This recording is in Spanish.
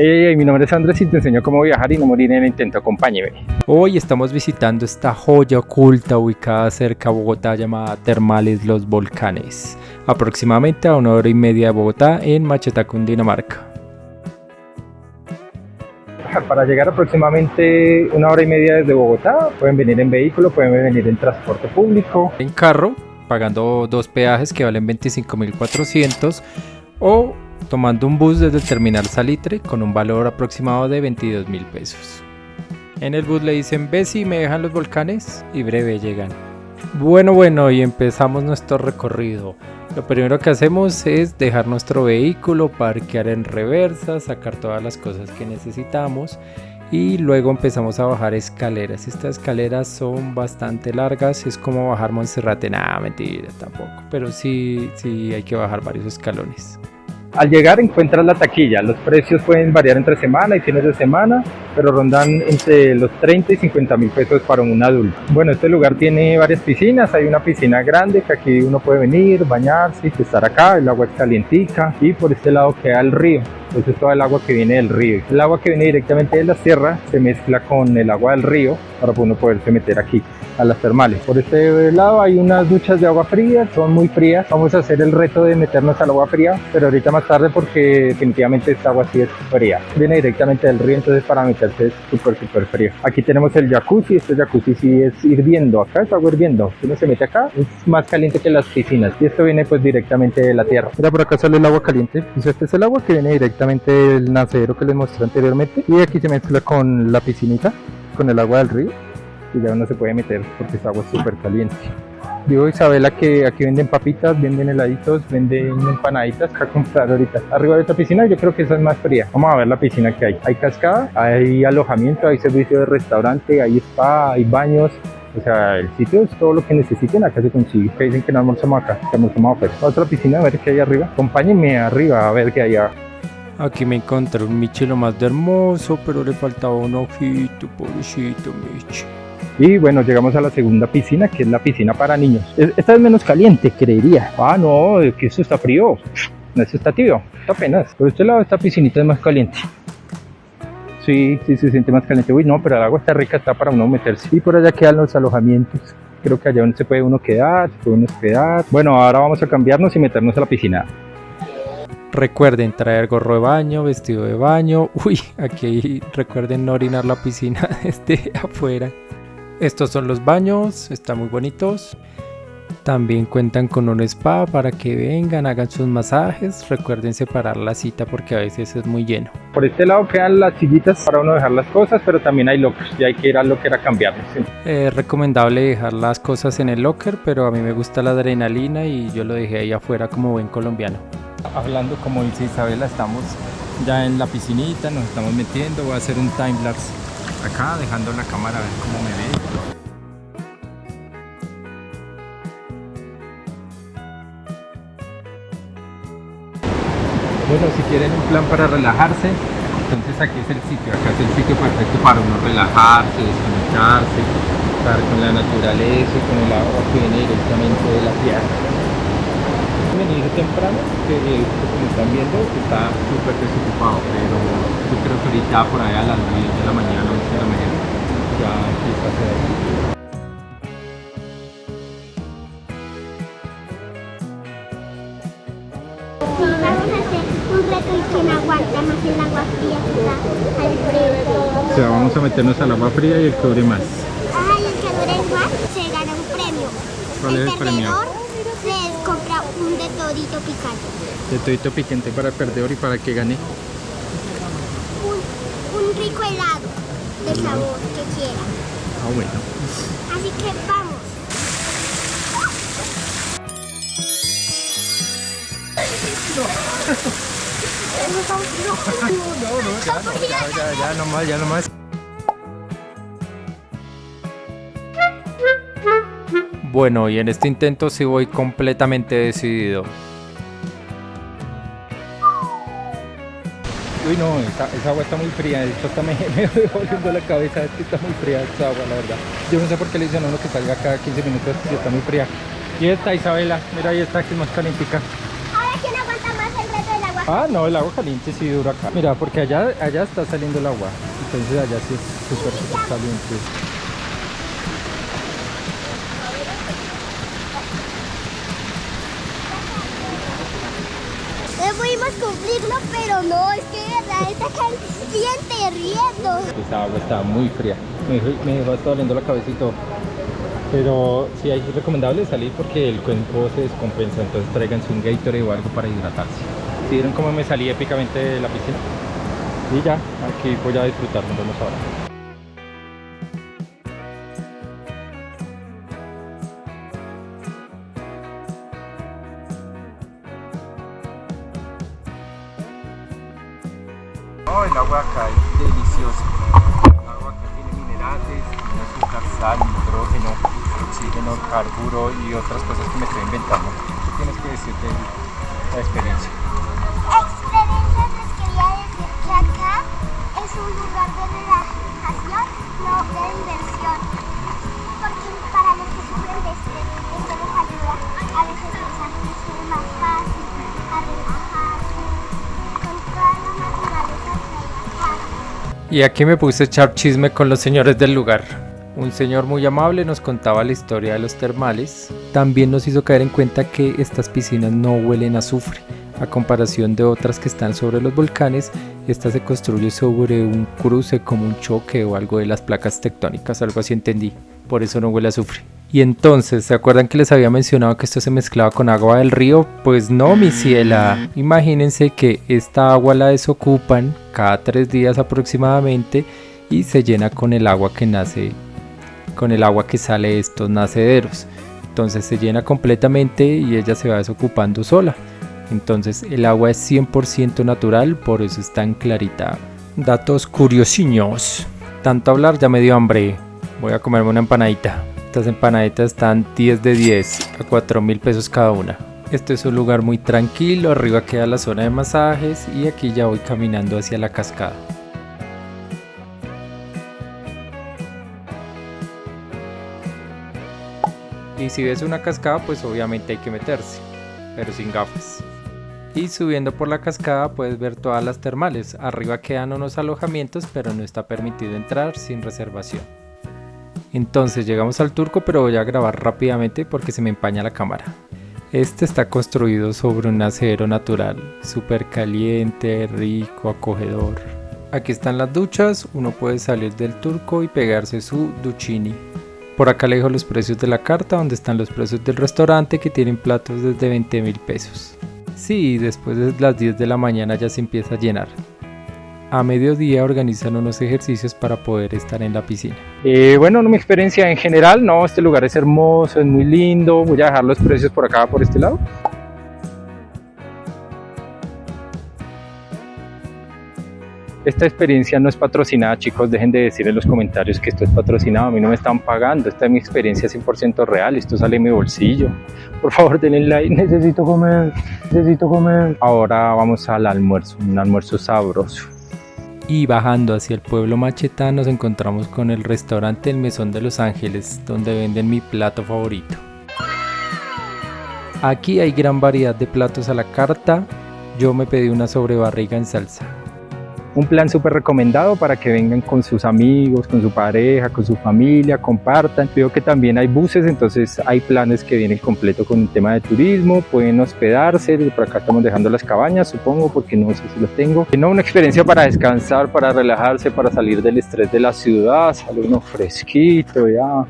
Hey, mi nombre es Andrés y te enseño cómo viajar y no morir en el intento. Acompáñeme. Hoy estamos visitando esta joya oculta ubicada cerca de Bogotá llamada Termales Los Volcanes, aproximadamente a 1 hora y media de Bogotá en Machetá, Cundinamarca. Para llegar aproximadamente 1 hora y media desde Bogotá, pueden venir en vehículo, pueden venir en transporte público. En carro, pagando 2 peajes que valen 25.400 o tomando un bus desde el terminal Salitre con un valor aproximado de 22.000 pesos. En el bus le dicen: ve si me dejan los volcanes, y breve llegan. Bueno, y empezamos nuestro recorrido. Lo primero que hacemos es dejar nuestro vehículo, parquear en reversa, sacar todas las cosas que necesitamos y luego empezamos a bajar escaleras. Estas escaleras son bastante largas, es como bajar Monserrate. Nada, mentira, tampoco, pero sí hay que bajar varios escalones. Al llegar encuentras la taquilla. Los precios pueden variar entre semana y fines de semana, pero rondan entre los 30 y 50.000 pesos para un adulto. Bueno, este lugar tiene varias piscinas. Hay una piscina grande que aquí uno puede venir, bañarse y estar acá. El agua es calientica y por este lado queda el río. Entonces es toda el agua que viene del río. El agua que viene directamente de la sierra se mezcla con el agua del río para uno poderse meter aquí a las termales. Por este lado hay unas duchas de agua fría, son muy frías. Vamos a hacer el reto de meternos al agua fría, pero ahorita más tarde porque definitivamente esta agua sí es fría. Viene directamente del río, entonces para meterse es súper frío. Aquí tenemos el jacuzzi. Este jacuzzi sí es hirviendo. Acá es agua hirviendo. Si uno se mete acá es más caliente que las piscinas y esto viene pues directamente de la tierra. Mira, por acá sale el agua caliente. Entonces este es el agua que viene directamente del nacedero que les mostré anteriormente y aquí se mezcla con la piscinita, con el agua del río y ya uno se puede meter porque esa agua es súper caliente. Digo, Isabela, que aquí venden papitas, venden heladitos, venden empanaditas a comprar ahorita. Arriba de esta piscina yo creo que esa es más fría. Vamos a ver la piscina que hay. Hay cascada, hay alojamiento, hay servicio de restaurante, hay spa, hay baños. O sea, el sitio es todo lo que necesiten, acá se consigue. Que dicen que no almorzamos acá, que almorzamos afuera. Otra piscina, a ver qué hay arriba. Acompáñenme arriba a ver qué hay abajo. Aquí me encontré un Michi lo más de hermoso, pero le faltaba un ojito, pobrecito Michi. Y bueno, llegamos a la segunda piscina, que es la piscina para niños. Esta es menos caliente, creería. Ah, no, que esto está frío. No, esto está tibio, está apenas. Por este lado esta piscinita es más caliente. Sí, se siente más caliente. Uy, no, pero el agua está rica, está para uno meterse. Y por allá quedan los alojamientos. Creo que allá se puede uno quedar, se puede uno hospedar. Bueno, ahora vamos a cambiarnos y meternos a la piscina. Recuerden traer gorro de baño, vestido de baño. Uy, aquí recuerden no orinar la piscina desde afuera. Estos son los baños, están muy bonitos. También cuentan con un spa para que vengan, hagan sus masajes. Recuerden separar la cita porque a veces es muy lleno. Por este lado quedan las sillitas para uno dejar las cosas, pero también hay lockers y hay que ir al locker a cambiarlos. ¿Sí? Es recomendable dejar las cosas en el locker, pero a mí me gusta la adrenalina y yo lo dejé ahí afuera como buen colombiano. Hablando como dice Isabela, estamos ya en la piscinita, nos estamos metiendo. Voy a hacer un timelapse acá, dejando la cámara a ver cómo me ve. Bueno, si quieren un plan para relajarse, entonces aquí es el sitio. Acá es el sitio perfecto para uno relajarse, desconectarse, estar con la naturaleza y con el agua que viene directamente de la tierra. Venir temprano, que como están viendo está súper desocupado, pero yo creo que ahorita por ahí a las 10 de la mañana, 11 de la mañana ya empieza a hacer así. Vamos a hacer un reto y quien aguanta más el agua fría está al frente. O sea, vamos a meternos al agua fría y el que dure más. Y el que dure más se gana un premio. ¿Cuál es el premio? Se compra un de todito picante. De todito picante para el perdedor y para que gane. Un rico helado de sabor que quiera. Ah, bueno. Así que vamos. No, ya nomás. Bueno, y en este intento sí voy completamente decidido. Uy, no, esa agua está muy fría. De hecho, hasta me volviendo la cabeza. Es que está muy fría esa agua, la verdad. Yo no sé por qué le dicen a uno que salga cada 15 minutos y está muy fría. Y esta Isabela, mira, ahí está, que es más calientica. Ahora, ¿quién aguanta más el reto del agua Ah, no, el agua caliente sí dura acá. Mira, porque allá está saliendo el agua. Entonces allá sí es súper caliente. No pudimos cumplirlo, pero no, es que de verdad está caliente, riendo. Esa agua está muy fría. Me dejó hasta doliendo la cabeza y todo. Pero sí es recomendable salir porque el cuerpo se descompensa. Entonces tráiganse un Gatorade o algo para hidratarse. ¿Sí vieron cómo me salí épicamente de la piscina? Y ya, aquí voy a disfrutar, nos vemos ahora. Oh, el agua acá es deliciosa. El agua acá tiene minerales, tiene azúcar, sal, nitrógeno, oxígeno, carburo y otras cosas que me estoy inventando. ¿Qué tienes que decirte de la experiencia? Experiencia, les quería decir que acá es un lugar de relajación, no de diversión. Porque para los que sufren de estrés, esto les ayuda a veces a sentirse más fácil, a relajarse, con toda la naturaleza relajada. Y aquí me puse a echar chisme con los señores del lugar. Un señor muy amable nos contaba la historia de los termales. También nos hizo caer en cuenta que estas piscinas no huelen a azufre. A comparación de otras que están sobre los volcanes, esta se construye sobre un cruce como un choque o algo de las placas tectónicas, algo así entendí. Por eso no huele a azufre. Y entonces, ¿se acuerdan que les había mencionado que esto se mezclaba con agua del río? Pues no, mi ciela. Imagínense que esta agua la desocupan cada 3 días aproximadamente y se llena con el agua que nace, con el agua que sale de estos nacederos. Entonces se llena completamente y ella se va desocupando sola. Entonces el agua es 100% natural, por eso es tan clarita. Datos curiosiños. Tanto hablar ya me dio hambre. Voy a comerme una empanadita. Estas empanaditas están 10 de 10 a 4.000 pesos cada una. Este es un lugar muy tranquilo, arriba queda la zona de masajes y aquí ya voy caminando hacia la cascada. Y si ves una cascada, pues obviamente hay que meterse, pero sin gafas. Y subiendo por la cascada puedes ver todas las termales. Arriba quedan unos alojamientos, pero no está permitido entrar sin reservación. Entonces llegamos al Turco, pero voy a grabar rápidamente porque se me empaña la cámara. Este está construido sobre un nacedero natural, súper caliente, rico, acogedor. Aquí están las duchas, uno puede salir del Turco y pegarse su duchini. Por acá le dejo los precios de la carta, donde están los precios del restaurante, que tienen platos desde 20.000 pesos. Sí, después de las 10 de la mañana ya se empieza a llenar. A mediodía organizan unos ejercicios para poder estar en la piscina. Bueno, mi experiencia en general, no, este lugar es hermoso, es muy lindo. Voy a dejar los precios por acá, por este lado. Esta experiencia no es patrocinada, chicos, dejen de decir en los comentarios que esto es patrocinado, a mí no me están pagando, esta es mi experiencia 100% real, esto sale de mi bolsillo. Por favor denle like, necesito comer. Ahora vamos al almuerzo, un almuerzo sabroso. Y bajando hacia el pueblo Machetá nos encontramos con el restaurante El Mesón de Los Ángeles, donde venden mi plato favorito. Aquí hay gran variedad de platos a la carta, yo me pedí una sobrebarriga en salsa. Un plan súper recomendado para que vengan con sus amigos, con su pareja, con su familia, compartan. Veo que también hay buses, entonces hay planes que vienen completo con el tema de turismo, pueden hospedarse. Por acá estamos dejando las cabañas, supongo, porque no sé si las tengo. No, una experiencia para descansar, para relajarse, para salir del estrés de la ciudad, sale uno fresquito ya.